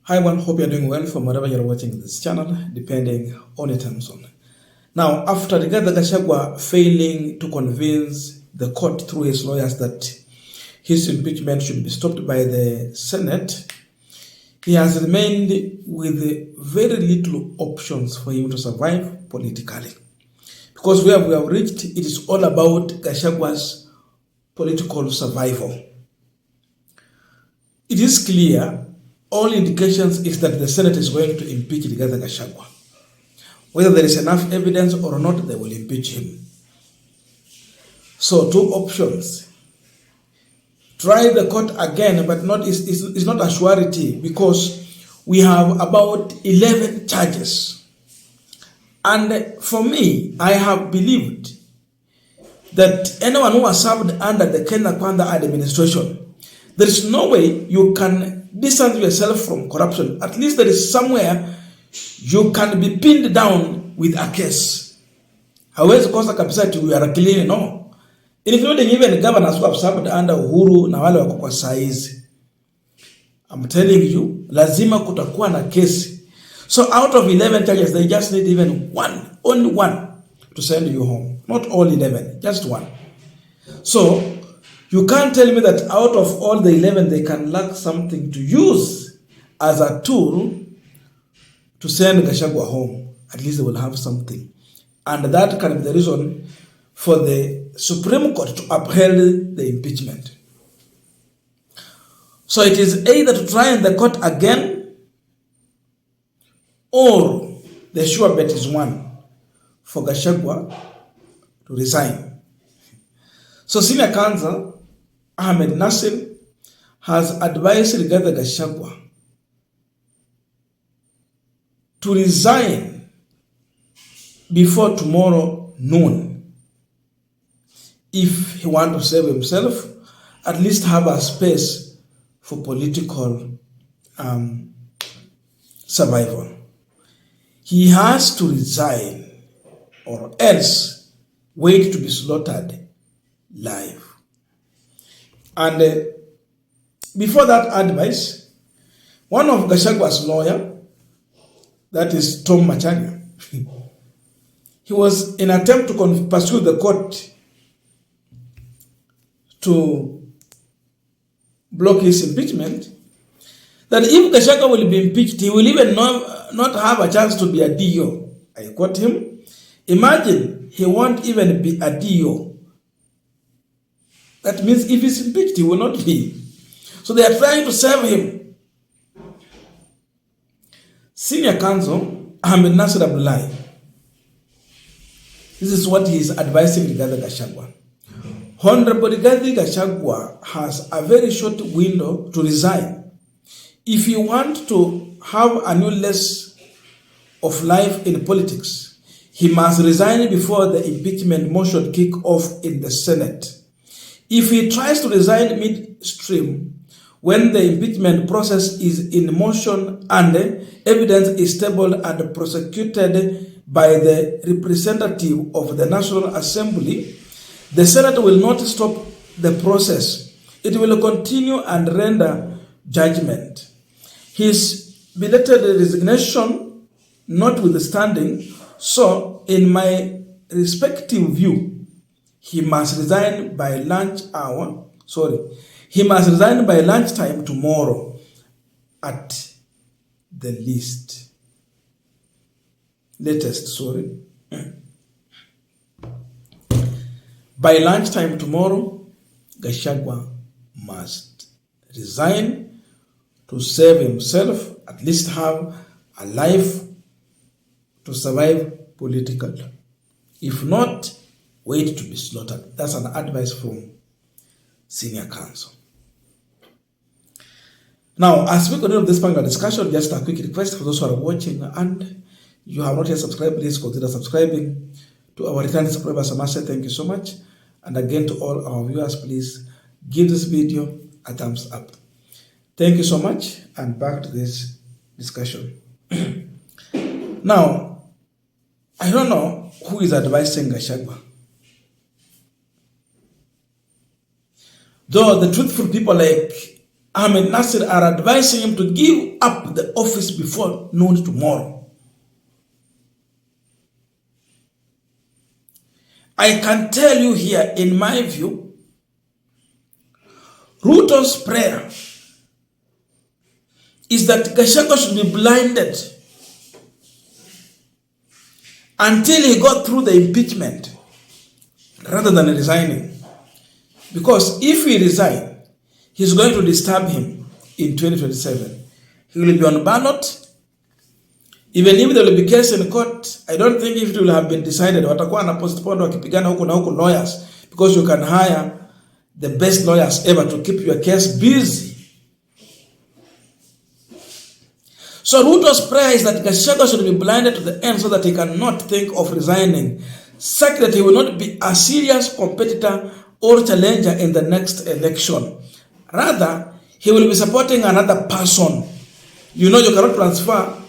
Hi everyone, hope you're doing well from wherever you're watching this channel, depending on your time zone. Now, after Gachagwa failing to convince the court through his lawyers that his impeachment should be stopped by the Senate, he has remained with very little options for him to survive politically. Because where we have reached, it is all about Gachagwa's political survival. It is clear, all indications is that the Senate is going to impeach Gachagwa. Whether there is enough evidence or not, they will impeach him. So two options. Try the court again, but it's not a surety, because we have about 11 charges. And for me, I have believed that anyone who has served under the Kenya Kwanza administration, there is no way you can distance yourself from corruption. At least there is somewhere you can be pinned down with a case. Hawezi kosa kabisa ati we are clean, no. Including even governors who have served under Uhuru na wale wako kwa saizi. I'm telling you, lazima kutakuwa na kesi. So out of 11 charges, they just need even one, only one, to send you home. Not all 11, just one. So you can't tell me that out of all the 11, they can lack something to use as a tool to send Gachagwa home. At least they will have something. And that can be the reason for the Supreme Court to uphold the impeachment. So it is either to try in the court again, or the sure bet is one for Gachagwa to resign. So Senior Counsel AhmedNassir has advised regarding Gachagwa to resign before tomorrow noon. If he wants to save himself, at least have a space for political survival. He has to resign or else wait to be slaughtered live. And before that advice, one of Gachagwa's lawyer, that is Tom Machania, he was in an attempt to pursue the court to block his impeachment, that if Gachagwa will be impeached, he will even not have a chance to be a DO. I quote him. Imagine he won't even be a DO. That means if he's impeached, he will not be. So they are trying to save him. Senior Counsel AhmedNassir Advice. This is what he is advising regarding Gachagwa. Honorable Gachagwa has a very short window to resign. If you want to have a new lease of life in politics, he must resign before the impeachment motion kick off in the Senate. If he tries to resign midstream, when the impeachment process is in motion and evidence is tabled and prosecuted by the representative of the National Assembly, the Senate will not stop the process. It will continue and render judgment. His belated resignation notwithstanding, so in my respective view, he must resign by lunchtime tomorrow at the latest. By lunchtime tomorrow, Gachagwa must resign to save himself, at least have a life to survive politically. If not, wait to be slaughtered. That's an advice from Senior Counsel. Now, as we continue this part of discussion, just a quick request for those who are watching and you have not yet subscribed, please consider subscribing. To our returning subscribers, I must say thank you so much. And again, to all our viewers, please give this video a thumbs up. Thank you so much, and back to this discussion. Now, I don't know who is advising Gachagwa. Though the truthful people like AhmedNassir are advising him to give up the office before noon tomorrow. I can tell you here, in my view, Ruto's prayer is that Gachagwa should be blinded until he got through the impeachment rather than resigning. Because if he resigns, he's going to disturb him in 2027. He will be on ballot. Even if there will be case in court, I don't think if it will have been decided, watakuwa na postpone wakipigana huku na huku lawyers, because you can hire the best lawyers ever to keep your case busy. So Ruto's prayer is that Gachagwa should be blinded to the end so that he cannot think of resigning, such that he will not be a serious competitor or challenger in the next election. Rather, he will be supporting another person. You know, you cannot transfer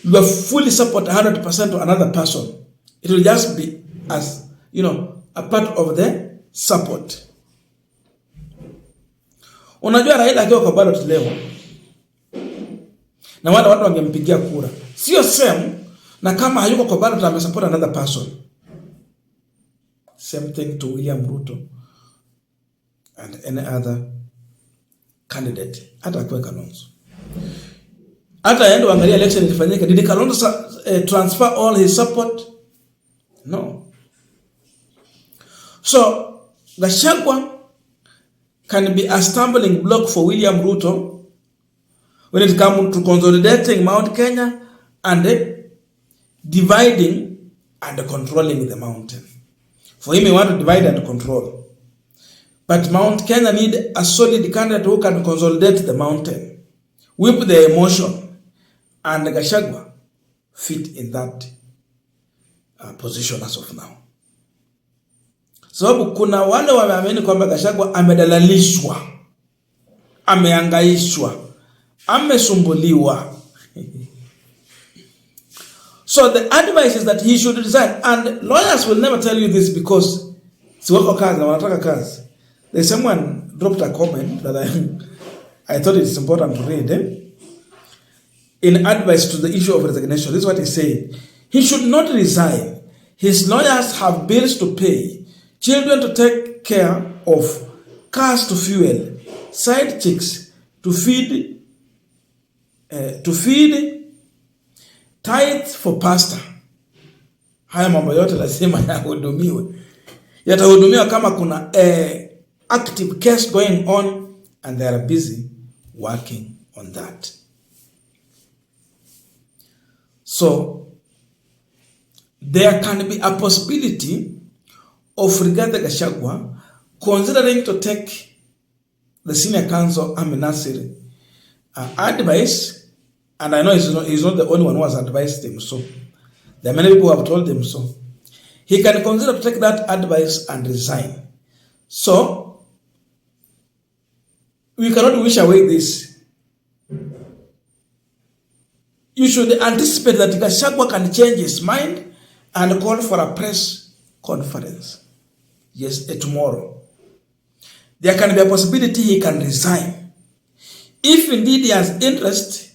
your fully support 100% to another person. It will just be as, you know, a part of the support. Unajua Raila akiwa kwa ballot leo na wale watu wangempigia kura, sio same na kama hayuko kwa ballot amesupport another person. Same thing to William Ruto and any other candidate. Hata kwa Kalonzo, hata aende angalia election ilifanyika, did Kalonzo transfer all his support? No. So Gachagwa can be a stumbling block for William Ruto when it comes to consolidating Mount Kenya and dividing and controlling the mountain. For him, he wants to divide and control. But Mount Kenya need a solid candidate who can consolidate the mountain, whip the emotion, and Gachagwa fit in that position as of now. Sababu kuna wale wameamini kwamba Gachagwa amedalalishwa, ameangaishwa, amesumbuliwa. So the advice is that he should resign, and lawyers will never tell you this because siwako kazi na wanataka kazi. There's someone dropped a comment that I thought it's important to read. In advice to the issue of resignation, this is what he said. He should not resign. His lawyers have bills to pay, children to take care of, cars to fuel, side chicks to feed, tithe for pastor. Haya mambo yote lazima yahudumiwe. Yatahudumiwa kama kuna active case going on and they are busy working on that. So there can be a possibility of Rigathi Gachagwa considering to take the senior counsel AhmedNassir advice, and I know he's not the only one who has advised him, so there are many people who have told him so. He can consider to take that advice and resign. So we cannot wish away this. You should anticipate that Gachagwa can change his mind and call for a press conference. Yes, tomorrow. There can be a possibility he can resign. If indeed he has interest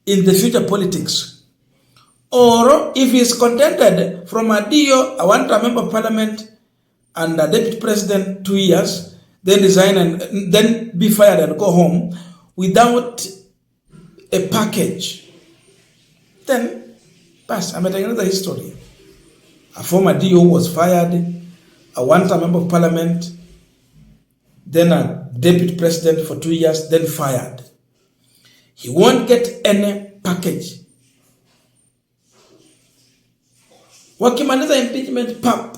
in the future politics, or if he is contented from a deal, I want a member of parliament and a deputy president 2 years, then resign and then be fired and go home without a package, then pass. I'm telling another history. A former DO was fired, a one-time member of parliament, then a deputy president for 2 years, then fired. He won't get any package. Wakimaliza impeachment pap,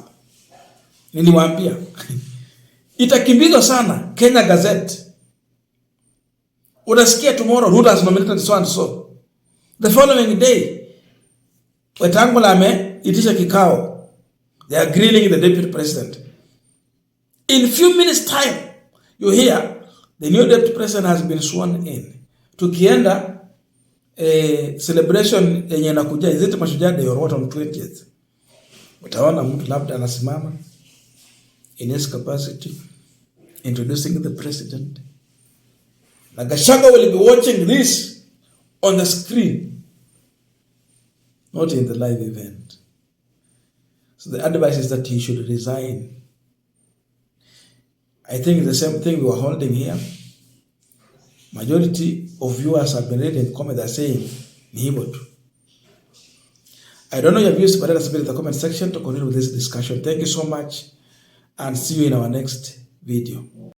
niliwaambia itakimbizwa sana Kenya Gazette. Utasikia tomorrow Ruto has nominated so and so. The following day, Wetangula ameitisha kikao. They are grilling the deputy president. In few minutes time, you hear the new deputy president has been sworn in. Tukienda celebration yenye nakuja, is it Mashujaa Day or what, on 20th? Utaona mtu labda anasimama in his capacity introducing the president Now Gachagwa will be watching this on the screen, not in the live event. So the advice is that he should resign. I think the same thing we are holding here. Majority of viewers have been reading comments that are saying, Nihibotu. I don't know your views, but let us be in the comment section to continue with this discussion. Thank you so much, and see you in our next video.